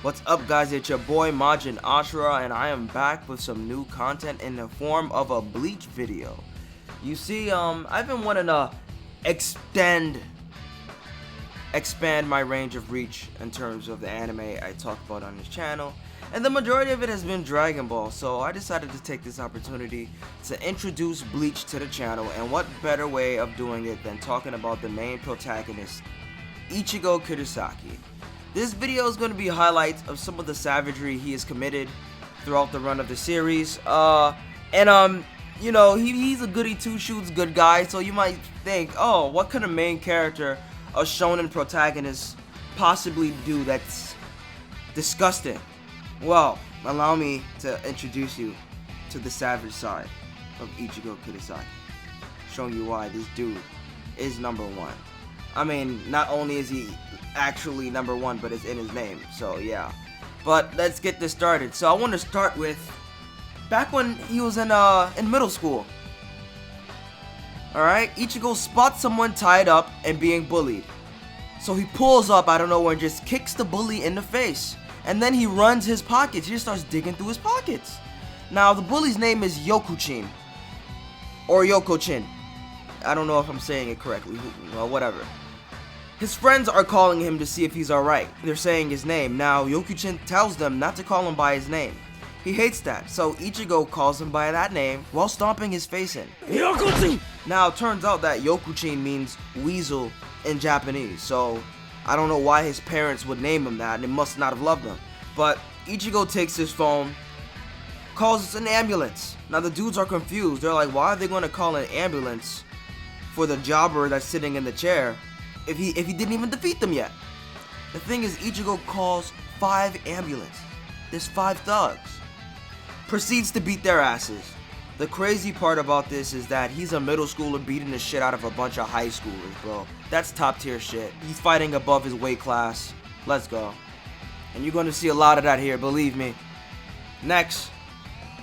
What's up, guys? It's your boy Majin Asura, and I am back with some new content in the form of a Bleach video. You see, I've been wanting to expand my range of reach in terms of the anime I talk about on this channel, and the majority of it has been Dragon Ball, so I decided to take this opportunity to introduce Bleach to the channel, and what better way of doing it than talking about the main protagonist, Ichigo Kurosaki. This video is going to be highlights of some of the savagery he has committed throughout the run of the series, you know, he's a goody two-shoes good guy, so you might think, oh, what could a main character, a shonen protagonist, possibly do that's disgusting? Well, allow me to introduce you to the savage side of Ichigo Kurosaki, showing you why this dude is #1. I mean, not only is he actually #1, but it's in his name, so yeah. But let's get this started. So I want to start with back when he was in middle school. Alright, Ichigo spots someone tied up and being bullied. So he pulls up out of nowhere and just kicks the bully in the face. And then he runs his pockets. He just starts digging through his pockets. Now, the bully's name is Yokuchin. Or Yokochin. I don't know if I'm saying it correctly. Well, whatever. His friends are calling him to see if he's alright. They're saying his name. Now, Yokuchin tells them not to call him by his name. He hates that, so Ichigo calls him by that name while stomping his face in. Yokuchin! Now, it turns out that Yokuchin means weasel in Japanese, so I don't know why his parents would name him that, and they must not have loved him. But Ichigo takes his phone, calls an ambulance. Now, the dudes are confused. They're like, why are they going to call an ambulance for the jobber that's sitting in the chair if he didn't even defeat them yet? The thing is, Ichigo calls 5 ambulances. There's 5 thugs. Proceeds to beat their asses. The crazy part about this is that he's a middle schooler beating the shit out of a bunch of high schoolers, bro. That's top tier shit. He's fighting above his weight class. Let's go. And you're going to see a lot of that here, believe me. Next,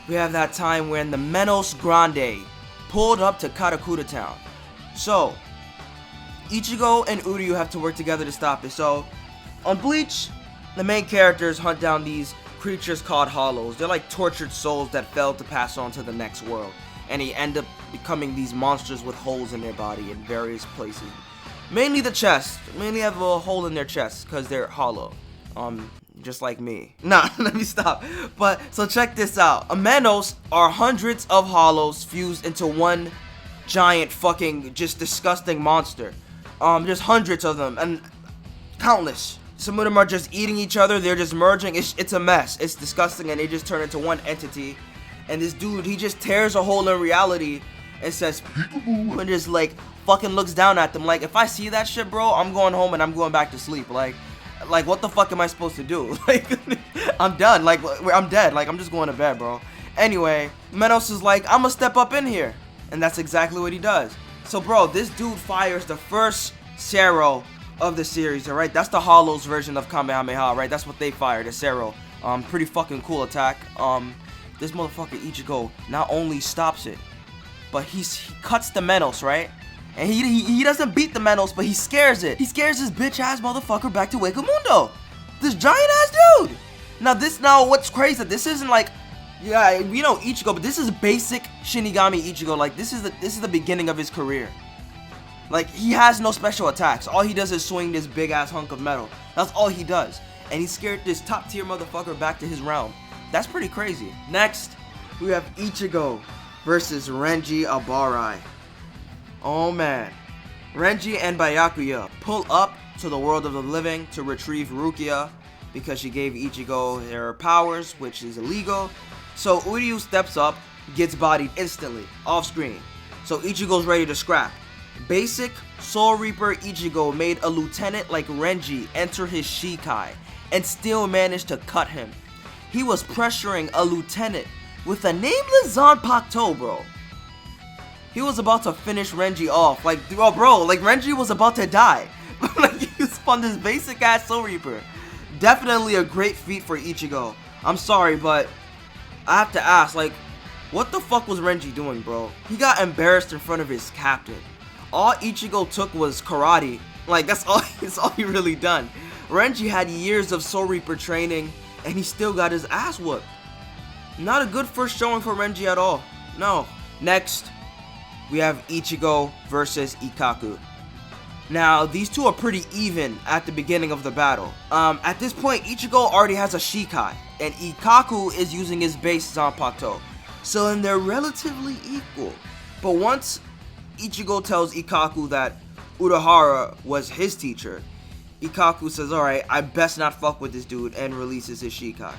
we have that time when the Menos Grande pulled up to Karakura Town. So, Ichigo and Uryu have to work together to stop this. So, on Bleach, the main characters hunt down these creatures called hollows. They're like tortured souls that failed to pass on to the next world, and they end up becoming these monsters with holes in their body in various places. Mainly the chest. Mainly have a hole in their chest because they're hollow. Just like me. Nah, let me stop. But so check this out. Amenos are hundreds of hollows fused into one giant fucking just disgusting monster. There's hundreds of them and countless. Some of them are just eating each other. They're just merging. It's a mess. It's disgusting, and they just turn into one entity. And this dude, he just tears a hole in reality and says, peekaboo, and just like fucking looks down at them. Like, if I see that shit, bro, I'm going home and I'm going back to sleep. Like what the fuck am I supposed to do? Like, I'm done. Like, I'm dead. Like, I'm just going to bed, bro. Anyway, Menos is like, I'm gonna step up in here, and that's exactly what he does. So, bro, this dude fires the first Sero of the series, alright? That's the Hollows version of Kamehameha, right? That's what they fired, a Sero. Pretty fucking cool attack. This motherfucker Ichigo not only stops it, but he cuts the Menos, right? And he doesn't beat the Menos, but he scares it. He scares this bitch ass motherfucker back to Wakamundo. This giant ass dude. Now what's crazy? This isn't like, yeah, you know Ichigo, but this is basic Shinigami Ichigo. Like, this is the beginning of his career. Like, he has no special attacks. All he does is swing this big ass hunk of metal. That's all he does. And he scared this top tier motherfucker back to his realm. That's pretty crazy. Next, we have Ichigo versus Renji Abarai. Oh man. Renji and Byakuya pull up to the world of the living to retrieve Rukia because she gave Ichigo her powers, which is illegal. So Uryu steps up, gets bodied instantly, off screen. So Ichigo's ready to scrap. Basic Soul Reaper Ichigo made a lieutenant like Renji enter his Shikai and still managed to cut him. He was pressuring a lieutenant with a nameless Zanpakuto, bro. He was about to finish Renji off. Like, bro, like Renji was about to die. Like, he spun this basic ass Soul Reaper. Definitely a great feat for Ichigo. I'm sorry, but I have to ask, like, what the fuck was Renji doing, bro? He got embarrassed in front of his captain. All Ichigo took was karate. Like, that's all he really done. Renji had years of Soul Reaper training, and he still got his ass whooped. Not a good first showing for Renji at all. No. Next, we have Ichigo versus Ikaku. Now, these two are pretty even at the beginning of the battle. At this point, Ichigo already has a Shikai, and Ikaku is using his base Zanpakuto. So then they're relatively equal. But once Ichigo tells Ikaku that Urahara was his teacher, Ikaku says, alright, I best not fuck with this dude, and releases his Shikai.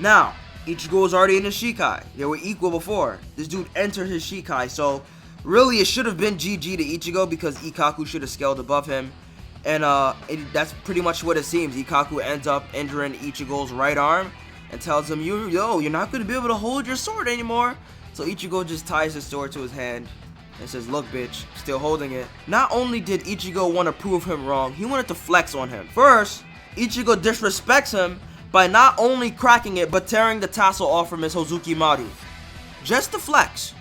Now, Ichigo was already in his Shikai. They were equal before. This dude entered his Shikai, so really it should have been GG to Ichigo because Ikaku should have scaled above him. And that's pretty much what it seems. Ikaku ends up injuring Ichigo's right arm and tells him, yo, you're not going to be able to hold your sword anymore. So Ichigo just ties his sword to his hand and says, look bitch, still holding it. Not only did Ichigo want to prove him wrong, he wanted to flex on him. First, Ichigo disrespects him by not only cracking it, but tearing the tassel off from his Hozuki Maru. Just to flex.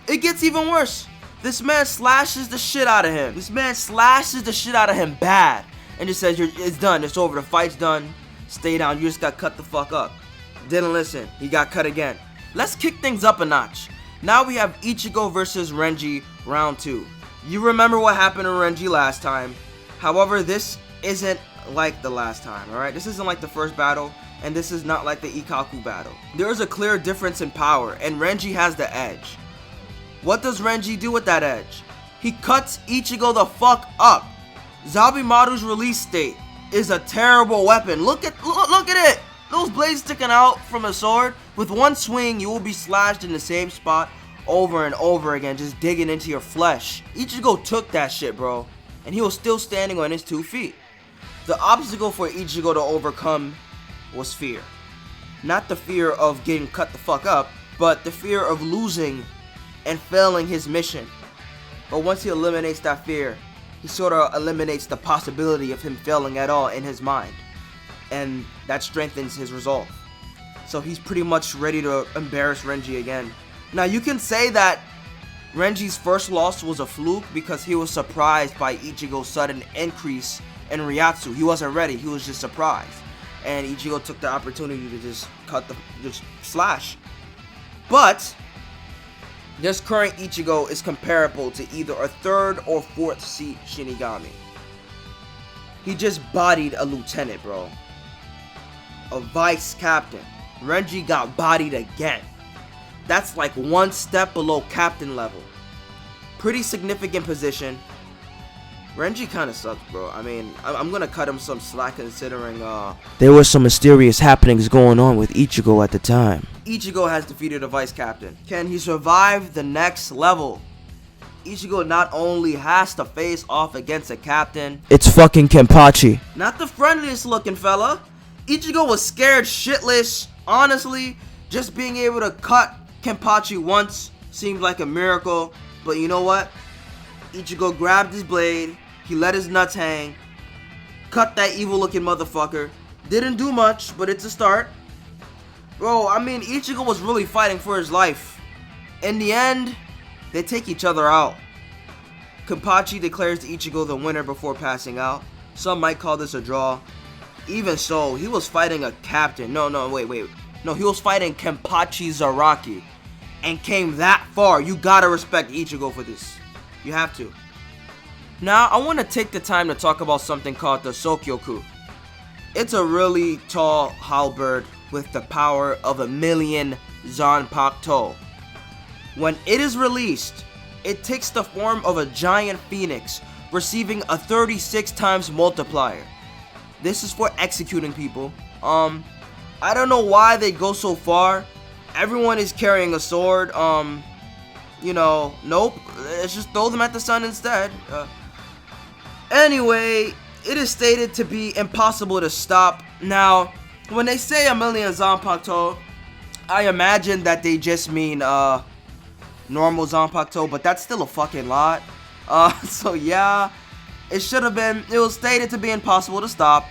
It gets even worse. This man slashes the shit out of him. This man slashes the shit out of him bad. And just says, it's done, it's over, the fight's done. Stay down, you just got cut the fuck up. Didn't listen, he got cut again. Let's kick things up a notch. Now we have Ichigo versus Renji, round 2. You remember what happened to Renji last time. However, this isn't like the last time, alright? This isn't like the first battle, and this is not like the Ikaku battle. There is a clear difference in power, and Renji has the edge. What does Renji do with that edge? He cuts Ichigo the fuck up. Zabimaru's release state is a terrible weapon. Look at it! Those blades sticking out from a sword. With one swing, you will be slashed in the same spot over and over again, just digging into your flesh. Ichigo took that shit, bro, and he was still standing on his 2 feet. The obstacle for Ichigo to overcome was fear. Not the fear of getting cut the fuck up, but the fear of losing and failing his mission. But once he eliminates that fear, he sort of eliminates the possibility of him failing at all in his mind. And that strengthens his resolve. So he's pretty much ready to embarrass Renji again. Now you can say that Renji's first loss was a fluke because he was surprised by Ichigo's sudden increase in Ryatsu. He wasn't ready, he was just surprised. And Ichigo took the opportunity to just slash. But this current Ichigo is comparable to either a 3rd or 4th seat Shinigami. He just bodied a lieutenant, bro. A vice captain. Renji got bodied again. That's like 1 step below captain level. Pretty significant position. Renji kind of sucks, bro. I mean, I'm gonna cut him some slack considering there were some mysterious happenings going on with Ichigo at the time. Ichigo has defeated a vice captain. Can he survive the next level? Ichigo not only has to face off against a captain, it's fucking Kappachi. Not the friendliest looking fella. Ichigo was scared shitless. Honestly, just being able to cut Kappachi once seemed like a miracle. But you know what? Ichigo grabbed his blade, he let his nuts hang, cut that evil looking motherfucker. Didn't do much, but it's a start. Bro, I mean, Ichigo was really fighting for his life. In the end, they take each other out. Kappachi declares Ichigo the winner before passing out. Some might call this a draw. Even so, he was fighting a captain. Wait. No, he was fighting Kappachi Zaraki. And came that far. You gotta respect Ichigo for this. You have to. Now, I want to take the time to talk about something called the Sokyoku. It's a really tall halberd with the power of 1,000,000 Zanpakuto. When it is released, it takes the form of a giant phoenix, receiving a 36 times multiplier. This is for executing people. I don't know why they go so far. Everyone is carrying a sword. Nope. Let's just throw them at the sun instead. Anyway, it is stated to be impossible to stop. Now, when they say 1,000,000 Zanpakuto, I imagine that they just mean normal Zanpakuto, but that's still a fucking lot. So yeah, it was stated to be impossible to stop.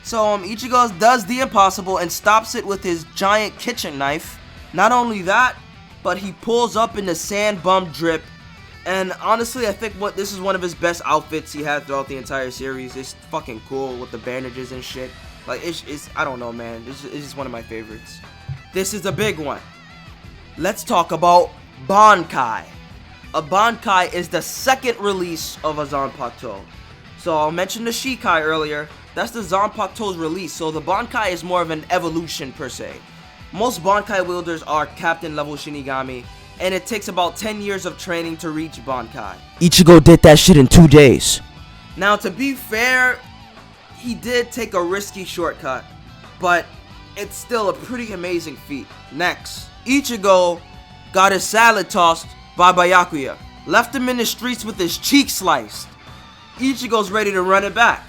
So Ichigo does the impossible and stops it with his giant kitchen knife. Not only that, but he pulls up in the sand bum drip And honestly, I think this is one of his best outfits he had throughout the entire series. It's fucking cool with the bandages and shit. Like, it's I don't know, man. It's just one of my favorites. This is a big one. Let's talk about Bankai. A Bankai is the second release of a Zanpakuto. So I'll mention the Shikai earlier. That's the Zanpakuto's release. So the Bankai is more of an evolution per se. Most Bankai wielders are captain level Shinigami, and it takes about 10 years of training to reach Bankai. Ichigo did that shit in 2 days. Now, to be fair, he did take a risky shortcut, but it's still a pretty amazing feat. Next, Ichigo got his salad tossed by Byakuya. Left him in the streets with his cheek sliced. Ichigo's ready to run it back.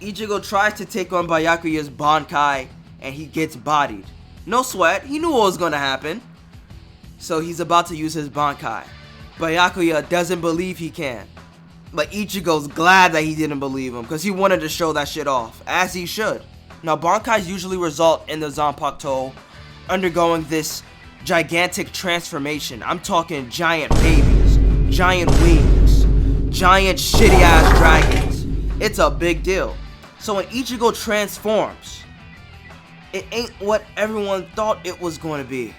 Ichigo tries to take on Byakuya's Bonkai, and he gets bodied. No sweat, he knew what was gonna happen. So he's about to use his Bankai. Byakuya doesn't believe he can. But Ichigo's glad that he didn't believe him, because he wanted to show that shit off, as he should. Now, Bankais usually result in the Zanpakuto undergoing this gigantic transformation. I'm talking giant babies, giant wings, giant shitty ass dragons. It's a big deal. So when Ichigo transforms, it ain't what everyone thought it was going to be.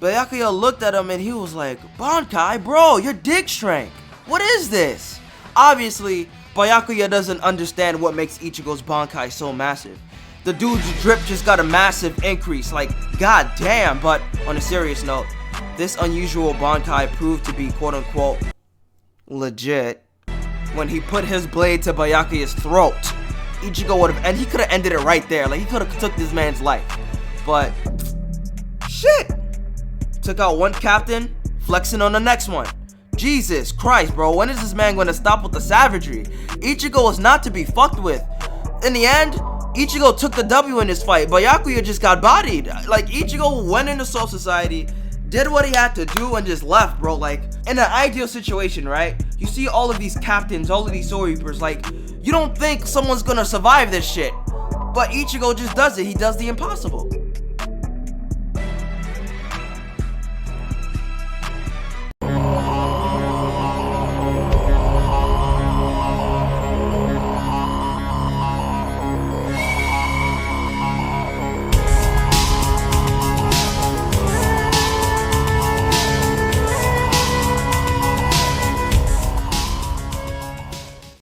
Byakuya looked at him and he was like, Bankai, bro, your dick shrank. What is this? Obviously, Byakuya doesn't understand what makes Ichigo's Bankai so massive. The dude's drip just got a massive increase, like, god damn. But on a serious note, this unusual Bankai proved to be quote-unquote legit when he put his blade to Byakuya's throat. Ichigo would have, and he could have ended it right there. Like, he could have took this man's life. But, shit! Took out one captain, flexing on the next one. Jesus Christ, bro. When is this man going to stop with the savagery? Ichigo was not to be fucked with. In the end, Ichigo took the W in this fight. Byakuya just got bodied. Like, Ichigo went into Soul Society, did what he had to do, and just left, bro. Like, in an ideal situation, right? You see all of these captains, all of these Soul Reapers. Like, you don't think someone's going to survive this shit. But Ichigo just does it. He does the impossible.